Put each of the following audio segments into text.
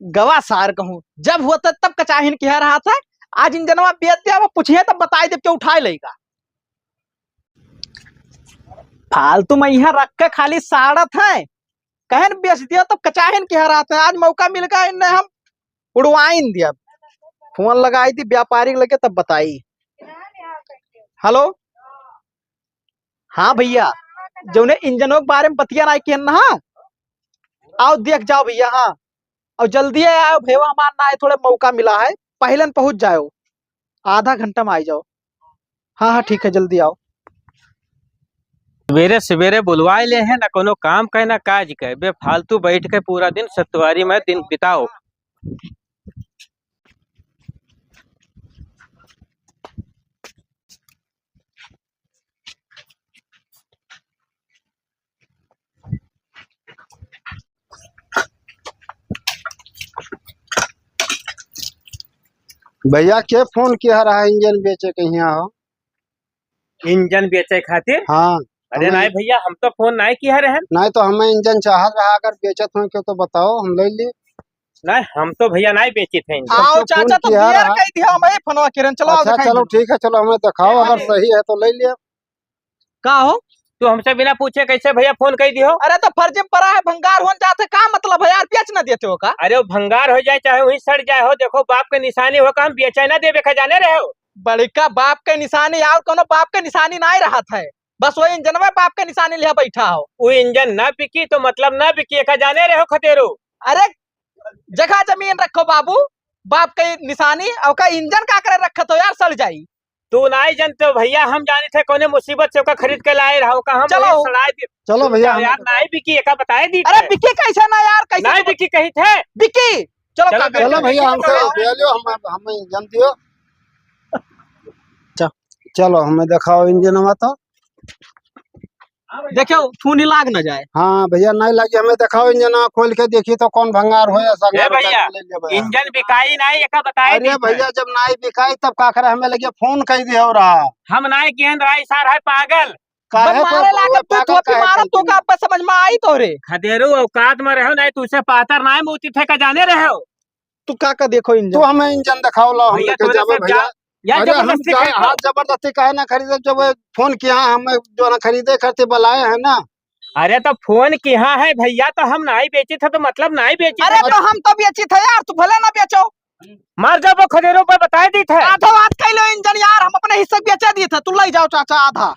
गवा सार कहूँ जब होता तब कचाहिन कह रहा था। आज इन जनवा बेच दिया वो पूछिए तब बताए जब क्यों उठाए लेगा। फालतू में यहाँ रख के खाली साड़त है। कहन बेच दिया तब कचाहिन कह रहा था। आज मौका मिल गया इन्हें हम उड़वाइन दिया। फोन लगाई थी व्यापारी लगे तब बताई। हेलो हाँ भैया जो ने इंजनों के बारे में बतिया ना कि ना आओ देख जाओ भैया। हाँ और जल्दी आओ भेवा हमार ना आए थोड़े मौका मिला है पहले पहुंच जाओ आधा घंटा में आ जाओ। हाँ हाँ ठीक है जल्दी आओ। सवेरे सवेरे बुलवाए ले हैं ना कोनो काम के ना काज के बेफालतू बैठ के पूरा दिन सत्वारी में दिन बिताओ। भैया के फोन किया रहा इंजन बेचे के यहाँ हो? इंजन बेचे खातिर? हाँ अरे नहीं भैया हम तो फोन नहीं किया रहे। नहीं तो हमें इंजन चाहत रहा अगर बेचत हो क्यों तो बताओ हम ले लिए। नहीं हम तो भैया नहीं बेचे थे इंजन। आओ चाचा तो बियर कह दिया मैं फोनवा किरण चलो। अच्छा चलो ठीक है चलो हमें दिखाओ अगर सही है तो ले लिया। का हो तू हमसे बिना पूछे कैसे भैया फोन कर दियो? अरे तो फर्जी पड़ा है भंगार हो जाते का मतलब है यार बेच ना देते हो का? अरे वो भंगार हो जाए चाहे वही सड़ जाए हो देखो बाप के निशानी हो का हम बेचे ना देवे खजाने रहे हो। बड़का बाप के निशानी और कोनो बाप के निशानी नहीं रहा था। बस वही इंजन में बाप के निशानी लिया बैठा हो। वो इंजन ना बिकी तो मतलब ना बिकी खजाने रहे हो खतेरो। अरे जगह जमीन रखो बाबू बाप के निशानी और का इंजन का करे रखा तो यार सड़ जाई। तू नहीं जानते भैया हम जाने थे कोने मुसीबत से ओका खरीद के लाए रहो का हम चलो भैया यार नहीं बिकी एका बताए दी। अरे बिकी कैसे ना यार कैसे नहीं बिकी कही थे बिकी। चलो चलो भैया हमसे ले लो हमें इंजन दियो। चलो हमें दिखाओ इंजन में तो देखो खून ही लाग न जाए। हाँ भैया नहीं लगे हमें दिखाओ इंजन खोल के देखिए तो कौन भंगार हो ऐसा भैया इंजन बिकाई नहीं एका बताए। अरे भैया जब नहीं बिकाई तब का करे हमें लगे फोन कह दिया हो रहा हम नहीं केंद्र आई सार है पागल मारे लागत तू थोपी मारो तो का पे समझ में आई तो रे खदेरू औकात में रहो नहीं तुझसे पातर नहीं मोती थे का जाने रहे हो। तू का देखो इंजन तू हमें इंजन दिखाओ लो भैया भैया यार जबरदस्ती कहे ना खरीदे जब फोन किया हमें जो ना खरीदे करते बुलाए है ना। अरे तो फोन किया है भैया तो हम नहीं बेचे थे तो मतलब नहीं बेचे। अरे तो हम तो बेची थे यार तू भले ना बेचो मर जब वो खदेरों पर बताए दी थे। आधा बात कह लो इंजन यार हम अपने हिस्से बेचे दिए थे तू ले जाओ चाचा आधा।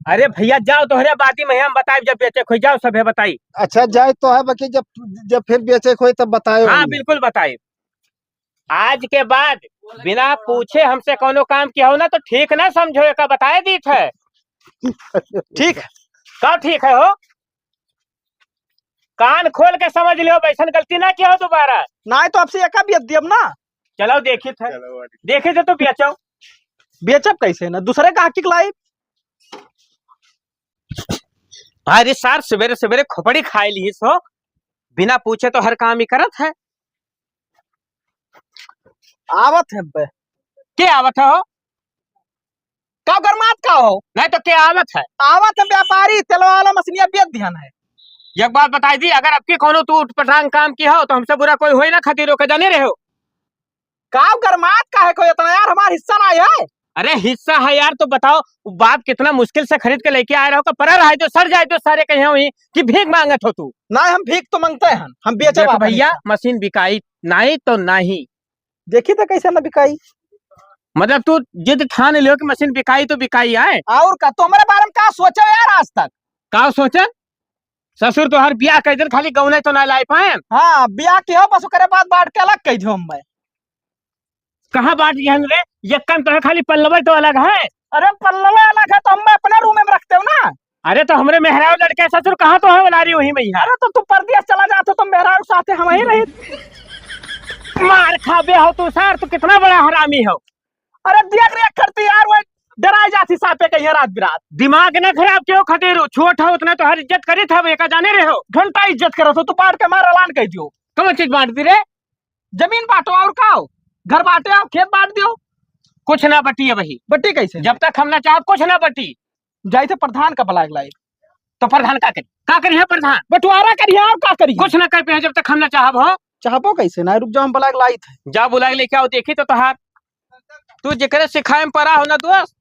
अरे भैया जाओ तोहरे बाती में हम बताए जब बेचे खोई जाओ सब है बताई। अच्छा जाए तो है बाकी जब फिर बेचे खोई तब बताए। हाँ बिल्कुल बताए। आज के बाद बिना पूछे हमसे कोनो काम किया हो ना तो ठीक ना समझो का बताए दी थे। ठीक कब ठीक है हो कान खोल के समझ लियो वैसन गलती ना किया हो दोबारा। नहीं तो आपसे एका बेच दियब ना। चलो देखे थे तो बेचो बेचब कैसे ना दूसरे का हकीक लाई। अरे सार सवेरे सवेरे खोपड़ी खाए ली सो बिना पूछे तो हर काम ही करत है। आवत है क्या आवत हो का गरमात का हो नहीं तो क्या आवत है। आवत है व्यापारी तेलवा वाला मछलियां बेच दिया है। एक बात बताई दी अगर आपकी कोनो तू उठपटांग काम किया हो तो हमसे बुरा कोई हो ना खतीरो के जाने रहे हो। का गरमात का है कोई इतना यार हमारा हिस्सा नहीं है। अरे हिस्सा है यार तो बताओ बाप कितना मुश्किल से खरीद के लेके आए रहो पर रहा है जो सड़ जाए तो सारे कहीं हुई कि भीख मांगत हो तू। नहीं हम भीख तो मांगते हैं हम बेचे भैया मशीन बिकाई नहीं तो नहीं। देखी तो कैसे ना बिकाई मतलब तू जिद ठान लियो कि मशीन बिकाई तो बिकाई आए। और का तो हमारे बारे में का सोचो यार आज तक का सोचे ससुर तो हर ब्याह कह दिन खाली गौने तो ना ला पाए। हाँ ब्याह की हो बस करे बाद बांट के अलग कह दो हम कहाँ बांट गया रे ये कम तो है खाली पल्लव तो अलग है। अरे पल्लव अलग है तो हम अपने रूम में रखते हो ना। अरे तो हमरे मेहरारू लड़के ससुर कहाँ तो है बना रही वही में। अरे तो तू परदेश चला जाते तो मेहरारू साथे हम ही रही मार खाबे हो तू सर तू कितना बड़ा हरामी हो। अरे देख रेख करती यार वो डराई जाती सापे कहीं रात बिरात। दिमाग न खराब क्यों खतेरो छोट हो उतना तो हर इज्जत करे था वे का जाने रहे हो। घंटा इज्जत करो तो तू बांट के मार ऐलान कह दियो। कौन चीज बांट दी रे जमीन बांटो और का घर बांटे आओ खेत बांट दियो। कुछ ना बटी है वही बट्टी कैसे जब तक हम ना चाहो कुछ ना बटी जाए थे प्रधान का बलाग लाई तो प्रधान का करी है प्रधान बंटवारा करिए और का करिए कुछ ना कर पे जब तक हम ना चाहब हो। चाहपो कैसे ना, रुक जाओ हम बुला के लाई थे। जा बुला के लेके आओ, देखी तो तहार तू जेकरे सिखाए में पड़ा हो ना दोस्त,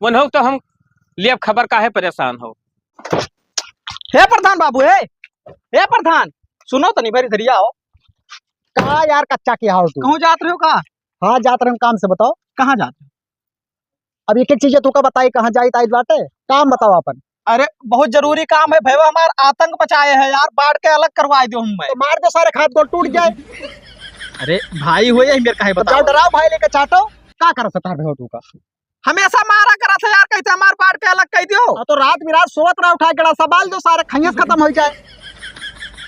वो हो तो हम लिए खबर काहे परेशान हो। हे प्रधान बाबू, हे प्रधान, सुनो तो नहीं भाई, इधर आओ। कहा यार कच्चा किया हो तू? कहूँ जात रहे हो? कहा? हाँ जात रहे काम से, बताओ कहाँ जाते हो? अब एक एक चीज तू का बताई, कहाँ जाई ताई बाटे, काम बताओ अपन। अरे बहुत जरूरी काम है भैया, हमारा आतंक मचाए है यार, बाढ़ के अलग करवा दो हम। तो मार दो सारे, खाद गोल टूट जाए। अरे भाई हुए यही मेरे काहे जाओ बताओ। डराओ भाई लेके चाटो, क्या कर सकता है तू का? हमेशा मारा करा था यार, कहते हमार बाढ़ के अलग कह दियो। तो रात बिरात सोवत रहा, उठा के संभाल दो सारे, खैयस खत्म हो जाए।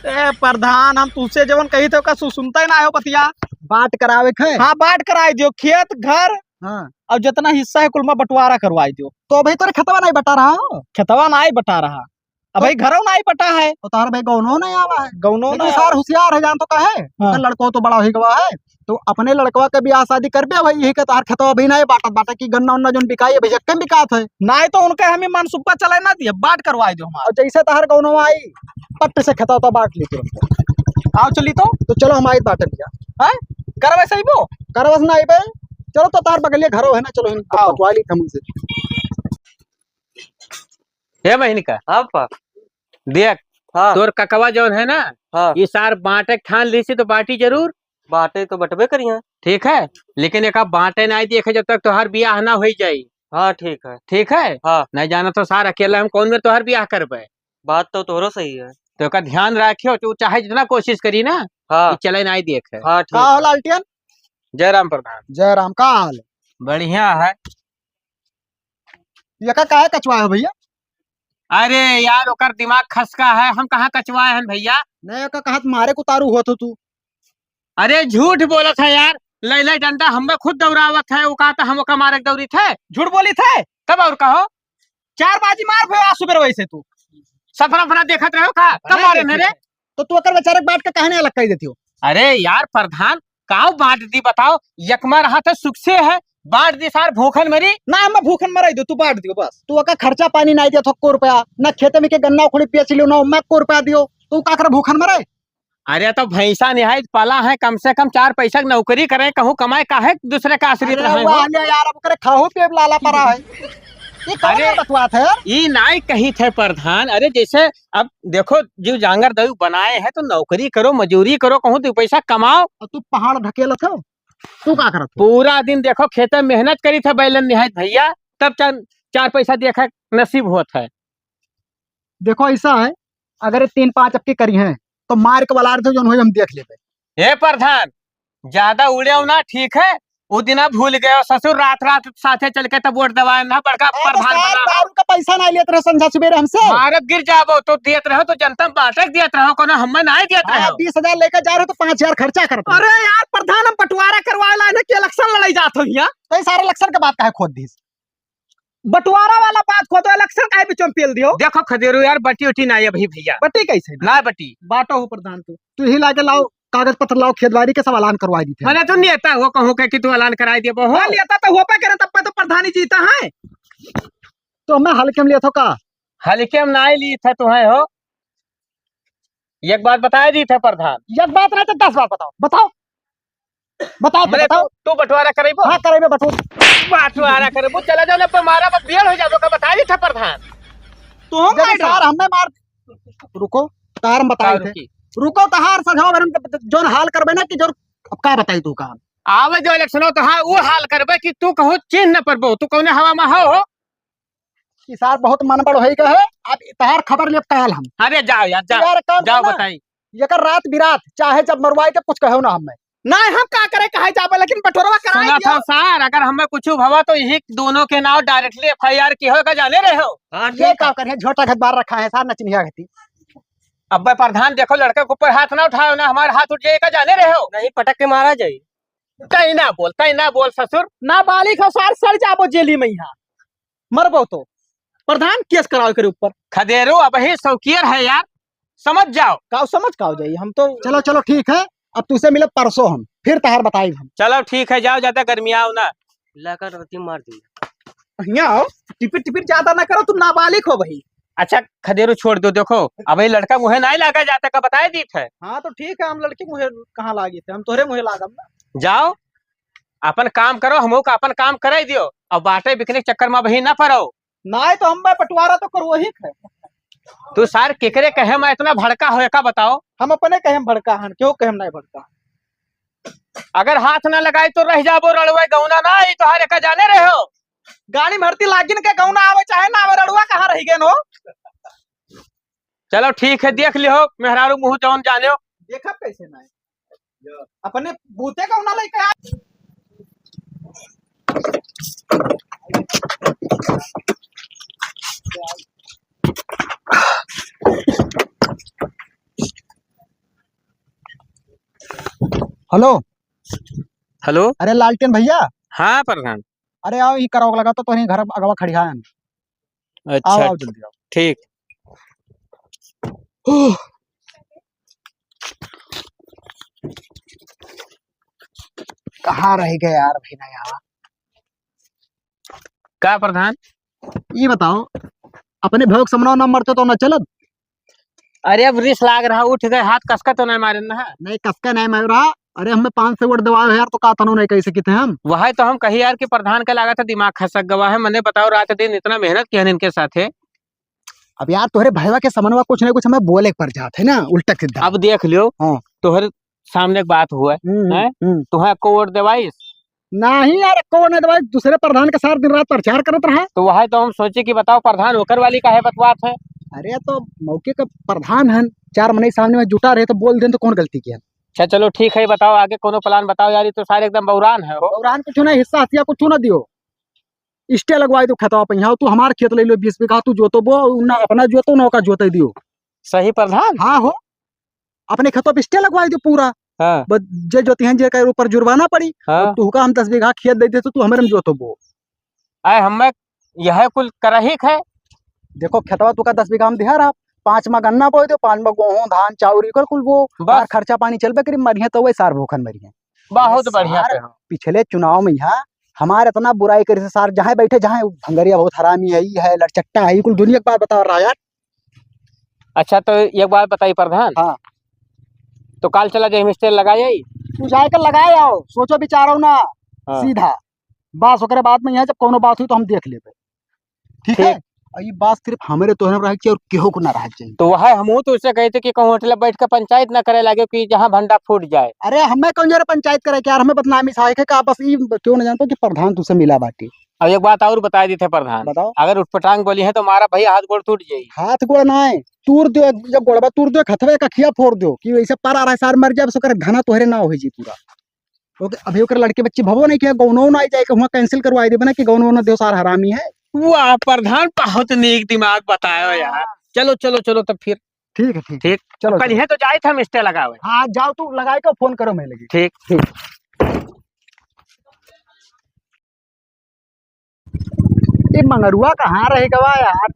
ए प्रधान, हम तुझसे जवन कही थे का सुनता ही ना हो पतिया। बाट करावे खे। हाँ बांट कराई दियो, खेत घर हाँ और जितना हिस्सा है कुल में बंटवारा करवाई दियो। तो भाई तोरे खतवा नहीं बता रहा हो? खेतवा ना ही बटा रहा, अब भाई घरों ना ही बटा है। तो तार भाई गौनो नहीं आवा है। गौनो लेकिन ना सार होशियार है, जान तो कहे हाँ। लड़को तो बड़ा ही गवा है, तो अपने लड़कवा के ब्याह शादी कर बे भाई, यही के तार खतवा भी नहीं बाटत बाटे की गन्ना उन्ना जोन बिकाई है बेशक्के बिकात है। ना ही तो उनके हमें मनसुब्बा चलाए ना दिया, बांट करवाई दियो हमारा। और जैसे तार गौनो आई पट्ट से खतवा तो बांट ली तुरंत। आओ चली तो चलो हम आई बांट लिया है, करवे सही वो। करवस ना आई बे, चलो तो तार बगलिए घरों है ना, चलो आओ। बटवा ली हमसे। हे महीने का हाँ देख, हाँ तोर ककवा जौन है ना, हाँ ये सार बांटे ठान ली सी तो बाटी जरूर, बाटे तो बटबे करिए। ठीक है। लेकिन एक बांटे नहीं देखे जब तक तोहर बियाह ना हो जाई, हाँ ठीक है। ठीक है। हाँ नहीं जाना तो सार अकेला हम कौन में तोहर बियाह करबे। बात तो तोरो सही है। तो का ध्यान रखियो, तू चाहे जितना कोशिश करी ना हाँ कि चले नहीं देखे। हाँ ठीक का हो है। लालटियन? जय राम प्रधान। जय राम, का हाल है? बढ़िया है। ये का काहे कचवा है भैया? अरे यार ओकर दिमाग खसका है, हम कहाँ कचवाए हैं भैया। नहीं का कहा मारे को तारू हुआ तो तू। अरे झूठ बोला था यार, लैला डंडा हमें खुद दौड़ावत है, वो कहा था हम ओका मारे दौड़ी थे। झूठ बोली थे, तब और कहो 4 बाजी मार भैया सुबह वैसे तू। सफरा फरा देखत रहो का कब मारे मेरे। तो तू अकर बेचारे बाट के कहने अलग कह देती हो। अरे यार प्रधान, काव बांट दी बताओ, यकमा रहा था सुख से है, बांट दी सार भूखन मरी। ना हम भूखन मराई दो, तू बांट दियो बस। तू अका खर्चा पानी नहीं दिया थोको रुपया, ना खेते में के गन्ना उखड़ी पिया चिलियो, ना उम्मा को रुपया दियो, तू का कर भूखन मरे? अरे तो भैंसा निहायत पाला है, कम से कम 4 पैसा की नौकरी करे, कहूँ कमाए काहे दूसरे का आश्रित अरे रहे वाह हो। ले यार, अब करे खाओ पिए लाला पड़ा है। ये कौन अरे बतवात है यार? ये नाई कही थे प्रधान। अरे जैसे अब देखो जीव जांगर दऊ बनाए हैं तो नौकरी करो, मजूरी करो, कहूँ 2 पैसा कमाओ। और तू पहाड़ ढकेल था, तू का करत? पूरा दिन देखो खेत में मेहनत करी था बैलन निहायत भैया, तब 4 पैसा देखा नसीब होता है। देखो ऐसा है, अगर 3-5 अक्की करी हैं तो मार के बलार जो हम देख लेते। हे प्रधान, ज्यादा उड़े ना, ठीक है। वो दिन भूल गए ससुर, रात रात साथे चल के तब वोट दवाए ना, बड़का प्रधान बना। दारू का पैसा नहीं लेते रहे संझा सुबेरे हमसे। भारत गिर जाबो तो देत रहो, तो जनता बाटक देत रहो, कोनो हम नहीं देत हाँ, रहो। 20,000 लेकर जा रहे हो तो 5,000 खर्चा करते। अरे यार प्रधान, हम बंटवारा करवाए ला कि इलेक्शन लड़ाई जात हो यहाँ। तो ये सारे इलेक्शन के बाद का है खोद दी। बंटवारा वाला बात खो तो इलेक्शन काहे बीच में पेल दियो। देखो खदेरू यार, बटी उटी ना अभी भैया, बटी कैसे ना बटी। बाटो हो प्रधान तू ही लाके लाओ कागज पत्र, लाओ खेतवारी के सब ऐलान करवाई दी थे। मैंने तो नेता हो कहूँ कि तू ऐलान कराई दे बहु। हाँ लेता तो हो पे करे, तब पे तो प्रधानी जीता है। तो मैं हल्के में लिया था का? हल्के में ना ली थे तुम्हें हो, एक बात बताए दी थे प्रधान। एक बात नहीं तो 10 बात बताओ, बताओ बताओ मैंने बताओ। तू बंटवारा करेबो। हाँ करे बटो। बंटवारा करेबो, चला जाओ ना पर मारा बस बेल हो जाबो का बताए दी थे प्रधान। तो हम जब सार हमें मार, रुको तार हम बताई थे, रुको तहार सजाओ जोन हाल करबे ना कि जो अब का बताई तू का आवे जो इलेक्शन हो तो हाँ वो हाल करबे कि तू कहो चिन्ह न परबो, तू कौन हवा में हो। कि सार बहुत मन बड़ होई गए। अब तहार खबर ले कहल हम। अरे जाओ यार, जाओ यार काम जाओ करना। बताई। ये कर रात बिरात चाहे जब मरवाई तो कुछ कहो ना हमें। ना हम का करे कहे जाबे, लेकिन बंटवारा कराई सुना दियो। था सार, अगर हमें कुछ भवा तो यही दोनों के नाम डायरेक्टली FIR की होगा, जाने रहे हो। हाँ ये ठीक का है। करे झोटा घट बार रखा है सार नचनिया घटी। अब प्रधान देखो लड़के के ऊपर हाथ ना उठाओ ना, हमारे हाथ उठ जाएगा, जाने रहे हो। नहीं पटक के मारा जाये। तई ना बोल ससुर। ना बालिक हो सार सर जाबो जेली में यहाँ मरबो तो प्रधान केस कराओ करे ऊपर। खदेरो अब ही शौकियर है यार, समझ जाओ। काव समझ काव जाइए हम तो। चलो चलो ठीक है, अब तुझसे मिले परसों हम, फिर तहार बताई हम। चलो ठीक है, जाओ, ज्यादा गर्मी आओ ना। लाकर रत्ती मार दी। यहाँ आओ, टिपिर टिपिर ज्यादा ना करो, तुम नाबालिग हो भाई। अच्छा खदेरू छोड़ दो। देखो अब ये लड़का मुहे नहीं लागा जाता का बताए दी थे। हाँ तो ठीक है, हम लड़की मुहे कहाँ लागी थे, हम तोहरे मुहे लागम ना। जाओ अपन काम करो, हमो का अपन काम कराई दियो। अब बाटे बिकने के चक्कर में वही ना पड़ो। नहीं तो हम भाई बंटवारा तो करो वही है। तू सार केकरे कहे मैं इतना भड़का होए का बताओ। हम अपने कहेम भड़का हन, क्यों कहेम नहीं भड़का। अगर हाथ ना लगाए तो रह जाबो रड़ुआ गौना ना ई तोहारे का जाने रहे हो। गाड़ी भरती लागिन के गौना आवे चाहे ना आवे, रड़ुआ कहाँ रही गए नो। चलो ठीक है देख लियो मेहरारू मुंह जौन जाने हो। देखा कैसे ना अपने बूते गौना लेके आए। हेलो। हेलो। अरे लालटेन भैया। हाँ प्रधान। अरे आओ ही कराओ लगा तो तुम घर अगवा खड़ी है। आओ अच्छा आओ जल्दी आओ। ठीक। कहाँ रह गए यार भाई ना यार। का प्रधान? ये बताओ अपने भोग समनो न मरते तो न चलत। अरे अब रिस लाग रहा, उठ गए हाथ कसका तो नहीं मारे ना। नहीं कसका नहीं मैं रहा। अरे हमें 500 वोट दवाओ यार, तो का तनो नहीं कैसे किते हम। वही तो हम कही यार कि प्रधान का लागत है दिमाग खसक गवा है। मैंने बताओ रात दिन इतना मेहनत किया इनके साथ है। अब यार तोहरे भैया के समनवा कुछ न कुछ हमें बोले पड़ जाते है ना, उल्टा सीधा। अब देख लियो हाँ। तोहरे सामने एक बात हुआ है, तुम्हें को वोट देवाइस नहीं यार को नहीं दवाई, दूसरे प्रधान के साथ दिन रात प्रचार करत रहा। तो वही तो हम सोचे कि बताओ प्रधान होकर वाली का है बतवात है। अरे तो मौके का प्रधान है, 4 महीने सामने में जुटा रहे तो बोल दें तो कौन गलती किया। अच्छा चलो ठीक है, बताओ आगे कोनो प्लान बताओ यार। ये तो सारे एकदम बौरान है हो। और कुछ ना हिस्सा हसिया कुछ ना दियो। इष्टे लगवाई तो खतवा पे तू हमार खेत ले लो 20 बीघा, तू जोतो बो ना अपना जोतो ना का जोते दियो। सही प्रधान। हाँ हो अपने खेतों पे इष्टे लगवाई दो पूरा। हाँ। बस जे जोती हैं जे के ऊपर जुर्माना पड़ी। हाँ। तू का हम 10 बीघा खेत दे दे तो तू हमारे में जोतो बो। आए हमें यह कुल करहिक है। देखो खेतवा तू का 10 बीघा में दिया रहा, 5 में गन्ना बो दो, 5 में गेहूं धान चाउर कर कुल वो बाहर खर्चा पानी चलबे करी मरिया तो वही सार भूखन मरिया। बहुत बढ़िया पे हो। पिछले चुनाव में यहाँ हमारे इतना बुराई करी से सार जहाँ बैठे जहाँ भंगरिया बहुत हरामी है, ये है लड़चट्टा है, कुल दुनिया की बात बता रहा यार। अच्छा तो एक बात बताइए प्रधान। हाँ। तो काल चला जाए मिस्त्री लगा जाई। तू जाकर लगाए आओ, सोचो विचारो ना। हाँ। सीधा बस ओकरे बाद में यहाँ जब कोनो बात हुई तो हम देख लेबे। ठीक है। और ये बात सिर्फ हमारे तोहरे में रह चाहिए और केहू को ना रह चाहिए। तो वह हम तो उससे कहते कि कहूँ होटल बैठ कर पंचायत ना करे लगे कि जहाँ भंडा फूट जाए। अरे हमें कौन जरा पंचायत करे क्या, हमें बदनामी सहायक है का बस ये क्यों नहीं जानते कि प्रधान तुझसे मिला बाटी। अब एक बात और बता दी थे प्रधान। बताओ। अगर उठपटांग बोली है तो हमारा भैया हाथ गोड़ टूट जाये। हाथ गोड़ ना है तूर दो, जब गोड़बा तूर दो खतवे का खिया फोड़ दो कि वैसे पार आ रहा है सार मर जाए, सो घना तोहरे ना हो जी पूरा। ओके अभी ओकर लड़के बच्चे भवो नहीं किया, गौनो ना जाए वहाँ कैंसिल करवाई दे ना कि गौनो ना दो सार हरामी है। वाह प्रधान बहुत नेक दिमाग बतायो यार। चलो चलो चलो तब फिर। ठीक है ठीक ठीक चलो कल है तो जाए था मिस्टर लगावे। हाँ जाओ तू लगाए को फोन करो मैं लगी। ठीक ठीक। ये मंगरुआ कहाँ रह गवा यार,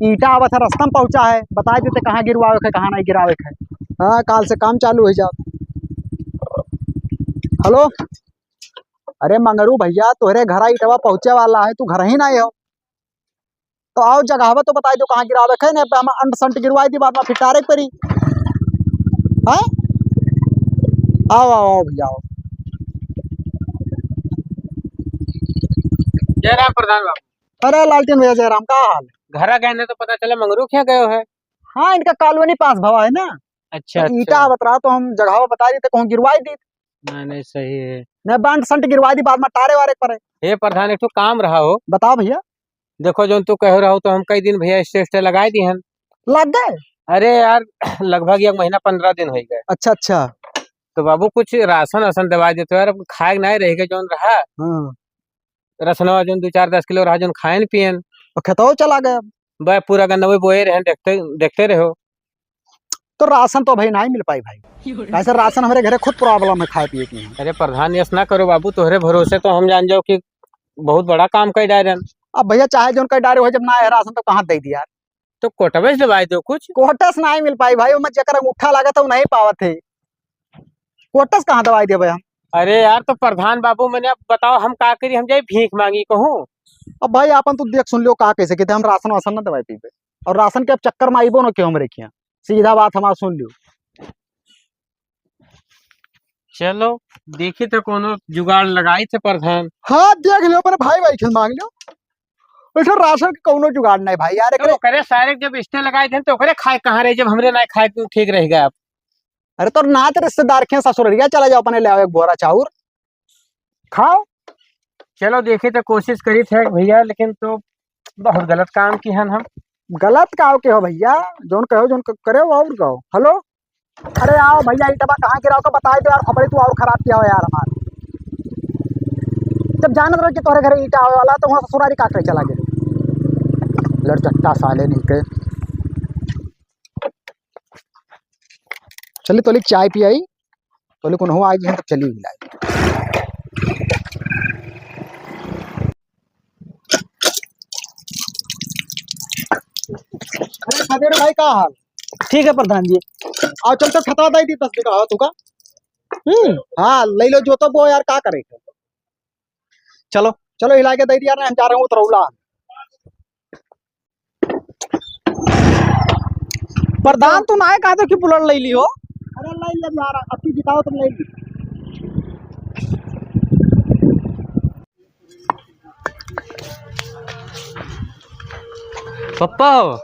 ईटा आवत है रास्ता में पहुंचा है, बता देते कहाँ गिरवावे है कहाँ नहीं गिरावे है। हाँ काल से काम चालू हो जाओ। हेलो। अरे मंगरू भैया तोहरे घर ईटवा पहुंचे वाला है, तू घर ही नहीं हो तो आओ जगह तो बताई दो कहाँ गिरावे है, नहीं हम अंट संट गिरवाई दी बाद में फिटारे परी है। आओ आओ आओ भैया आओ। जय राम प्रधान बाबू। अरे लालटेन भैया जयराम का हाल। घर गए ने तो पता चला मंगरू क्या गए है। हाँ इनका कॉलोनी पास भवा है ना। अच्छा तो ईटा बता तो हम जगह बता देते कहूँ गिरवाई दी। नहीं सही है। नहीं बंट संट गिरवा दी बाद में टारे वारे पर। हे प्रधान एक तो काम रहा हो। बताओ भैया। देखो जो तू कह रहा हो तो हम कई दिन भैया स्टे लगाए दिए हैं। लग गए। अरे यार लगभग 1 महीना 15 दिन हो गए। अच्छा अच्छा। तो बाबू कुछ राशन वासन दवा देते यार, खाए नहीं रहेगा जो रहा। हाँ। रसनवा जो 2-4-10 किलो रहा जो खाए पियन तो खेतो चला गया। भाई पूरा गन्ना वही बोए रहे, देखते रहो। तो राशन तो भाई नहीं मिल पाई भाई, ऐसे राशन हमारे घरे खुद प्रॉब्लम है खाए पिए की। अरे प्रधान यस ना करो बाबू, तोहरे भरोसे तो हम जान जाओ कि बहुत बड़ा काम कर डायरन। अब भैया चाहे जो उनका डारे हो जब ना है राशन तो कहाँ दे दिया। तो कोटवे से दवाई दो कुछ। कोटस नहीं मिल पाई भाई, मैं जकर अंगूठा लगा था वो नहीं पावत थे। कोटस कहाँ दवाई दे भाई हम। अरे यार तो प्रधान बाबू मैंने अब बताओ हम का करी, हम जाए भीख मांगी कहूँ। अब भाई अपन तू देख सुन लो का कैसे कहते हम राशन वासन ना दवाई पीबे। और राशन के अब चक्कर में आईबो न क्यों हमरे किया, सीधा बात हमारा सुन लियो। चलो देखी तो कोनो जुगाड़ लगाई थे प्रधान। हाँ देख लियो, अपने भाई भाई खेल मांग लियो। वैसे राशन के कौनो जुगाड़ नहीं भाई यार, तो एकरे करे सारे जब स्टे लगाए थे तो ओकरे खाए कहाँ रहे, जब हमरे ना खाए तो ठीक रहेगा। आप अरे तो नात रिश्तेदार के ससुररिया चला जाओ, अपने ले आओ एक बोरा चाउर खाओ। चलो देखे तो कोशिश करी थे भैया, लेकिन तो बहुत गलत काम की हन हम। गलत का के हो भैया, जोन कहो जोन करे वो और कहो। हेलो, अरे आओ भैया, इटवा कहाँ गिराओ का बताए दो यार, खबरें तू और खराब किया हो यार हमार। जब जानत रहो कि तोहरे घरे ईटा आवे वाला तो वहाँ ससुरारी काटे चला गए लड़चट्टा साले नहीं के। चली तोली चाय पियाई, तोली को हो आई है तो चली लाई। अरे खदेड़ भाई का हाल? ठीक है प्रधान जी। आओ चल चल खता दई दी 10 बीघा हो तुका। हाँ ले लो जो तो वो यार का करे। चलो चलो हिला के दे दिया ना, हम जा रहे हूँ उतरौला। प्रधान तू ना कहा तो कि बुलट ले ली हो। अरे ले ले यार, अब तू जिताओ तुम ले ली। पप्पा हो,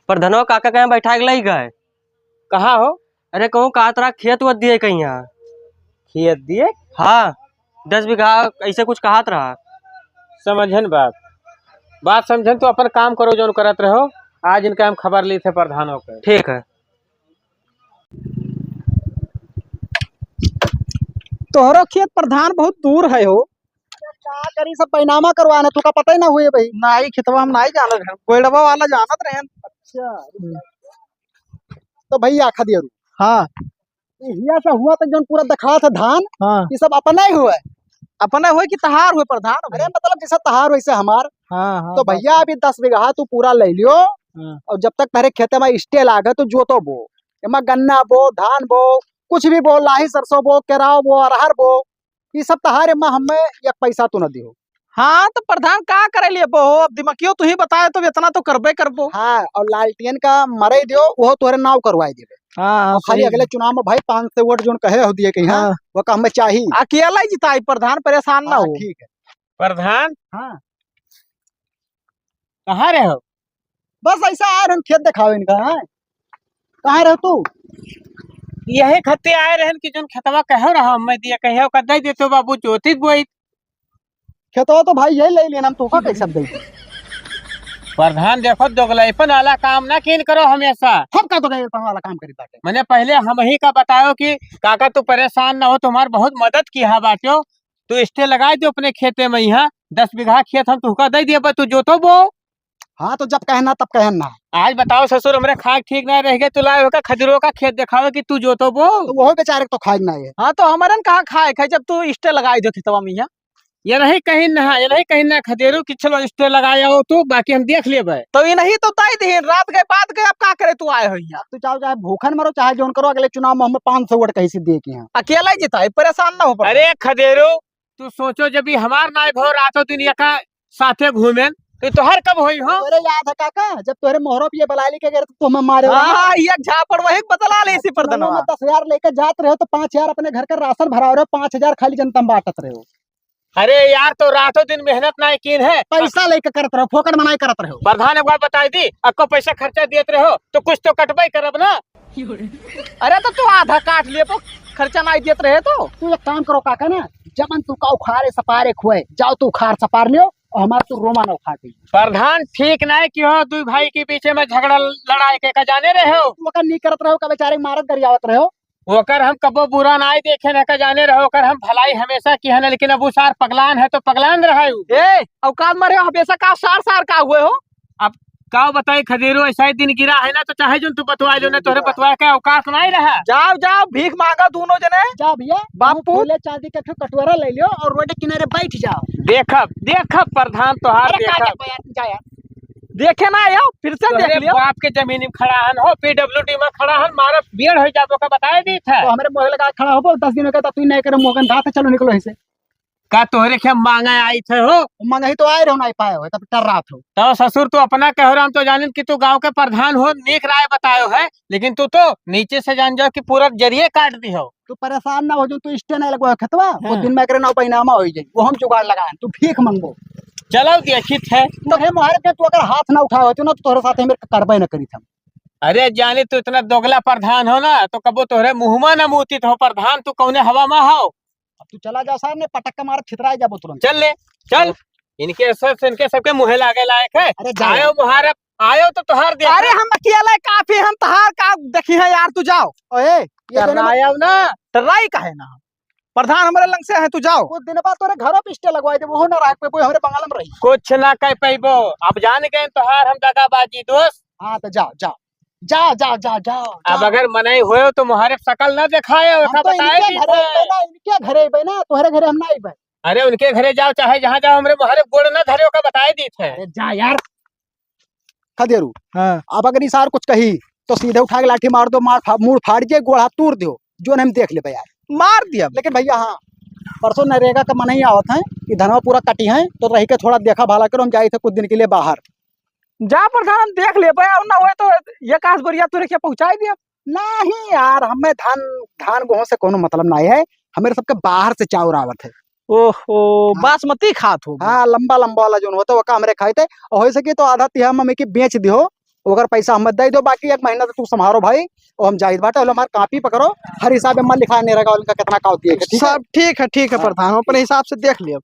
प्रधानवा काका कहाँ बैठा के लाई गए? कहाँ हो? अरे कहूँ कहा तरह खेत वत दिए कहीं यहाँ। खेत दिए? हाँ 10 बीघा ऐसे कुछ कहा रहा। समझन बात समझन तो अपन काम करो जो करत रहो। आज इनका हम खबर ली थे प्रधानों के। ठीक है। तोहरो खेत प्रधान बहुत दूर है हो। क्या करी, सब पैनामा करवाना, तुका पता ही ना हुए भाई। नाई खेतवा हम नाई जानत रहे, कोयड़वा वाला जानत रहे। अच्छा तो भैया खदिया रू। हाँ हिया से हुआ तो जोन पूरा दिखा था धान, हाँ ये सब अपना ही हुआ है। अपने हुए कि तहार हुए प्रधान? अरे मतलब जैसा तहार वैसे हमार। हाँ हाँ तो भैया अभी 10 बीघा तू पूरा ले लियो, और जब तक तेरे खेते में स्टे लागे तो जोतो बो, एमा गन्ना बो, धान बो, कुछ भी बो, लाही सरसों बो, केराव बो, अरहर बो, ये सब तहार एमा हमें एक पैसा तू न दियो। हाँ तो प्रधान का करे लिए बो, अब दिमागियो तू ही बताए तो इतना तो करबे करबो। हाँ और लालटेन का मरे दियो, वो तोरे नाव करवाई देबे। हाँ और खाली अगले चुनाव में भाई 500 वोट जोन कहे हो दिए कहीं, हाँ वो का हमें चाहिए। अकेला ही जिताई प्रधान, परेशान ना हाँ, हो। ठीक है। प्रधान हाँ कहाँ रहे हो? बस ऐसा आ रहे खेत दिखाओ इनका। हाँ कहाँ रहो तू? यही खत्ते आए रहन कि जोन खतवा कहो रहा मैं दिया कहियो का दे देतो बाबू ज्योति बोई। खेतवा तो भाई यही ले लेना, हम तुका कैसे दे। प्रधान देखो दोगलैपन वाला काम ना किन करो हमेशा। हम का तो गए वाला काम करी बाटे। मैंने पहले हम ही का बतायो कि काका तू परेशान ना हो, तुम्हार बहुत मदद किया बाटो। तू स्टे लगा दो अपने खेते में, यहाँ 10 बीघा खेत हम तुका दे दिए, तू जोतो बो। हाँ तो जब कहना तब कहना। आज बताओ ससुर हमरे खाक ठीक ना रह गए, तू लाए होगा खजूरों का खेत दिखावे कि तू जोतो बो। तो वो बेचारे तो खाए ना है। हाँ तो हमारे कहाँ खाए खाए जब तू स्टे लगाई दो खेतवा में यहाँ। ये नहीं कहीं ना, ये नहीं कहीं ना खदेरू कि चलो स्टे लगाया हो तू, बाकी हम देख लिए। तो ये नहीं तो तय दिन रात गए बात गए, अब का करे तू आए हो यहाँ। तू चाहे भूखन मरो चाहे जोन करो, अगले चुनाव में हमें 500 वोट कहीं से दे के यहाँ। अकेला ही जिताई, परेशान ना हो प्रधान। अरे खदेरू तू सोचो जब भी हमार नाय भो रातों दिन का साथे घूमे तो तोहर कब होई हो? अरे याद है काका, जब तोहरे मोहरो पे बला लेके गए तो हमें मारे। हाँ ये झापड़ वही बदला ले इसी प्रधान। 10,000 लेकर जात रहे हो तो 5,000 अपने घर का राशन भरा रहे हो, 5,000 खाली जनता में बांटत रहे हो। अरे यार तो रातों दिन मेहनत ना किन है, पैसा लेके करत रहो, फोकट मनाई करत रहो। प्रधान एक बार बताई दी, आपको पैसा खर्चा देते रहो तो कुछ तो कटवाई करब ना। अरे तो तू आधा काट लिए तो खर्चा नहीं देते रहे तो। तू एक काम करो काका ना, जमन तू का उखाड़े सपारे खुए जाओ, तू उखाड़ सपार लियो और हमारा तू रोमा ना उखाड़ दी। प्रधान ठीक ना कि हो दू भाई के पीछे में झगड़ा लड़ाई के का जाने रहे हो। वो का नहीं करत रहो, का बेचारे मारत गरियावत रहो। ओकर हम कबो बुरा ना देखे न का जाने रहो, ओकर हम भलाई हमेशा की है, लेकिन अब सार पगलान है तो पगलान रहे। ए औकात मारे हमेशा का सार सार का हुए हो। अब का बताई खदेरो, ऐसा ही दिन गिरा है ना तो चाहे जो तू बतवा लो ना, तोहरे बतवा के औकात नहीं रहा। जाओ जाओ भीख मांगा दोनों जने। जा भैया बापू फूले चांदी का कटोरा ले लियो और रोड किनारे बैठ जाओ। देखब प्रधान तोहार देखब। देखे ना यार फिर से देख लियो। बाप के जमीन में खड़ा हन हो, पीडब्ल्यूडी में खड़ा हन, मारा बेड़ हो जाबो का बताए दी था। तो हमारे मोह लगा खड़ा हो 10 दिन का, तू नहीं करे मोगन था, चलो निकलो ऐसे। का तोहरे के मांगा आई थे हो? मंगही तो आए रहो नहीं पाए हो तब डर रहा था। तो ससुर तू अपना कह रहा हम तो जाने कि तू गांव के प्रधान हो, नेक राय बतायो है, लेकिन तू तो नीचे से जान जाओ कि पूरा जरिए काट दी हो। तू परेशान ना हो जो तू स्टे नहीं लगवा खतवा वो हाँ। दिन में करे ना पैनामा हो जाए वो हम जुगाड़ लगाए तू भीख मंगो। चलो देखित है। तोहरे मुहारे पे तू अगर हाथ ना उठाओ होती ना तो तोहरे साथ मेरे करबे न करी था। अरे जाने तू इतना दोगला प्रधान हो ना तो कबो तोहरे मुंहमा न मुतित हो प्रधान, तू कौने हवा में हो। अब तू चला जा साहब ने पटक के मार छितराए जाबो तुरंत। चल ले चल, इनके सबके मुहे लागे लायक है। अरे जा आयो मुहारब आयो तो तुहार देख। अरे हम अकेले काफी हम तहार का देखी है यार, तू जाओ। ओए ये करना दिन आया ना। टर्राई का है ना, प्रधान हमारे लंग से है, तू जाओ। कुछ दिन बाद तोरे घरों पे स्टे लगवाए दे वो ना राख पे कोई हमरे बंगाल में रही। कुछ ना कह पैबो, अब जान गए तुहार हम दगाबाजी दोस्त। हां तो जाओ जाओ जाओ जाओ जाओ जाओ। अब अगर मनाई हुए तो मुहारे शकल न दिखाए हम तो इनके घरे पे ना तोहरे घरे हम ना आइबे। अरे उनके घरे जाओ चाहे जहाँ जाओ, हमरे मुहारे गोड़ न धरे का बताए दी थे। अरे जा यार खदेरू। हाँ। अब अगर इसार कुछ कही तो सीधे उठा के लाठी मार दो, मुंह फाड़ के गोड़ हाथ तोड़ दो जो हम देख ले यार। मार दिया। लेकिन भैया हाँ परसों नरेगा का मन ही आवत है कि धनवा पूरा कटी है तो रही के थोड़ा देखा भाला करो, हम जाए थे कुछ दिन के लिए बाहर। जा प्रधान देख ले भाई, ना हुए तो ये काश बोरिया तुरे क्या पहुंचाई दिया। नहीं यार हमें धान गेहूं से कोनो मतलब नहीं है, हमें सबके बाहर से चाउर आवत है। ओहो बासमती खात हो। हाँ लंबा लंबा वाला जो होता है वो हमरे खाए थे और हो सके तो आधा तिहा मम्मी की बेच दियो, अगर पैसा हम दे दो, बाकी एक महीना तो तू संभारो भाई और हम जाहिद बाटे हमारे कापी पकड़ो, हर हिसाब में मन लिखा नहीं रहेगा उनका कितना का होती है। सब ठीक है प्रधान, अपने हिसाब से देख लिया।